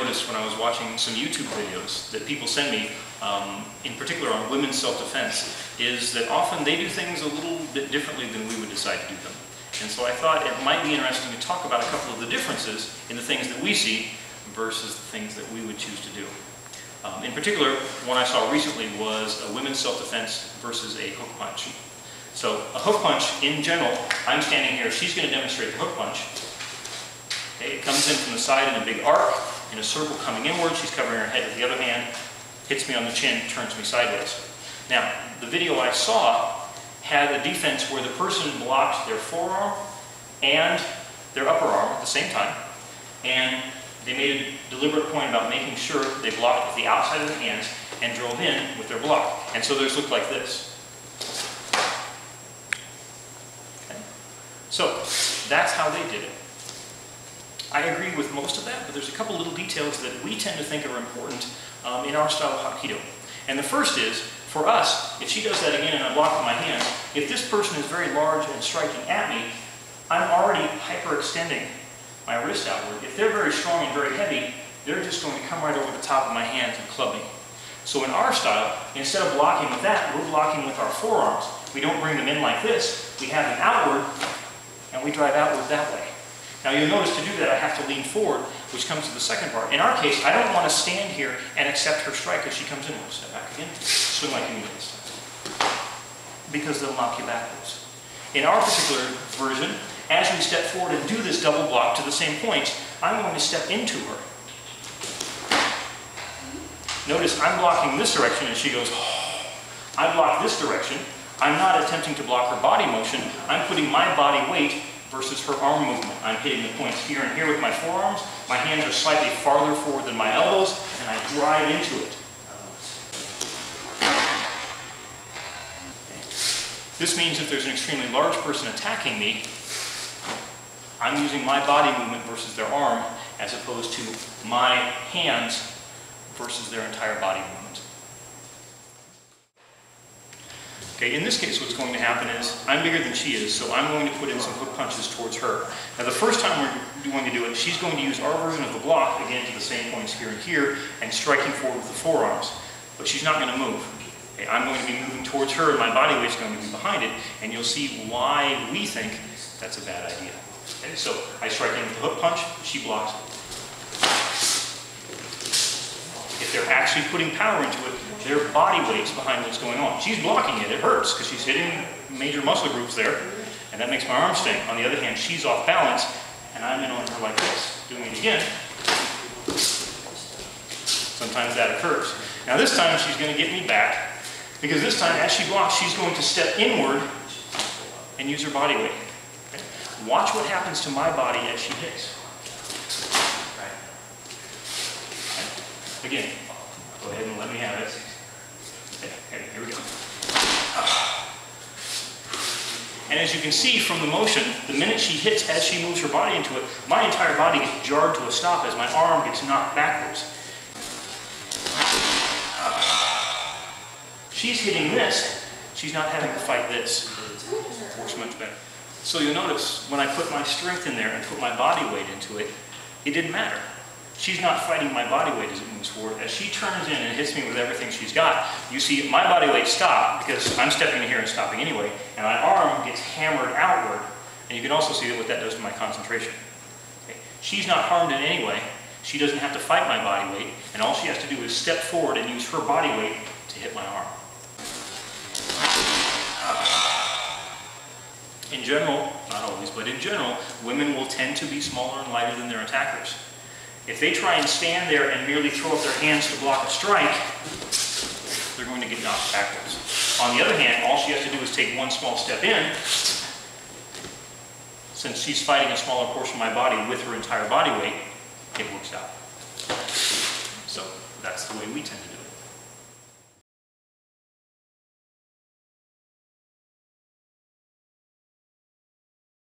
noticed when I was watching some YouTube videos that people send me, in particular on women's self-defense, is that often they do things a little bit differently than we would decide to do them. And so I thought it might be interesting to talk about a couple of the differences in the things that we see versus the things that we would choose to do. In particular, one I saw recently was a women's self-defense versus a hook punch. So a hook punch, in general, I'm standing here, she's going to demonstrate the hook punch. Okay, it comes in from the side in a big arc, in a circle coming inward, she's covering her head with the other hand, hits me on the chin, turns me sideways. Now, the video I saw had a defense where the person blocked their forearm and their upper arm at the same time, and they made a deliberate point about making sure they blocked with the outside of their hands and drove in with their block. And so theirs looked like this. Okay. So that's how they did it. I agree with most of that, but there's a couple little details that we tend to think are important in our style of Hapkido. And the first is, for us, if she does that again and I block with my hand, if this person is very large and striking at me, I'm already hyperextending my wrist outward. If they're very strong and very heavy, they're just going to come right over the top of my hands and club me. So in our style, instead of blocking with that, we're blocking with our forearms. We don't bring them in like this. We have them outward, and we drive outward that way. Now you'll notice to do that I have to lean forward, which comes to the second part. In our case, I don't want to stand here and accept her strike as she comes in. We'll step back again, swing like you need this. Because they'll knock you backwards. In our particular version, as we step forward and do this double block to the same points, I'm going to step into her. Notice I'm blocking this direction and she goes, oh. I block this direction. I'm not attempting to block her body motion. I'm putting my body weight versus her arm movement. I'm hitting the points here and here with my forearms. My hands are slightly farther forward than my elbows, and I drive into it. This means if there's an extremely large person attacking me, I'm using my body movement versus their arm, as opposed to my hands versus their entire body movement. Okay, in this case what's going to happen is, I'm bigger than she is, so I'm going to put in some hook punches towards her. Now the first time we're going to do it, she's going to use our version of the block, again to the same points here and here, and striking forward with the forearms. But she's not going to move. Okay, I'm going to be moving towards her, and my body weight's going to be behind it, and you'll see why we think that's a bad idea. Okay, so I strike in with the hook punch, she blocks it. If they're actually putting power into it, their body weight's behind what's going on. She's blocking it, it hurts, because she's hitting major muscle groups there, and that makes my arm sting. On the other hand, she's off balance, and I'm in on her like this. Doing it again. Sometimes that occurs. Now this time she's going to get me back, because this time as she blocks, she's going to step inward and use her body weight. Okay? Watch what happens to my body as she hits. Okay. Again, go ahead and let me have it. Okay, here we go. And as you can see from the motion, the minute she hits, as she moves her body into it, my entire body gets jarred to a stop as my arm gets knocked backwards. She's hitting this, she's not having to fight this. It works much better. So you'll notice, when I put my strength in there and put my body weight into it, it didn't matter. She's not fighting my body weight as it moves forward. As she turns in and hits me with everything she's got, you see my body weight stop, because I'm stepping in here and stopping anyway, and my arm gets hammered outward, and you can also see what that does to my concentration. Okay. She's not harmed in any way. She doesn't have to fight my body weight, and all she has to do is step forward and use her body weight to hit my arm. In general, not always, but in general, women will tend to be smaller and lighter than their attackers. If they try and stand there and merely throw up their hands to block a strike, they're going to get knocked backwards. On the other hand, all she has to do is take one small step in. Since she's fighting a smaller portion of my body with her entire body weight, it works out. So that's the way we tend to do it.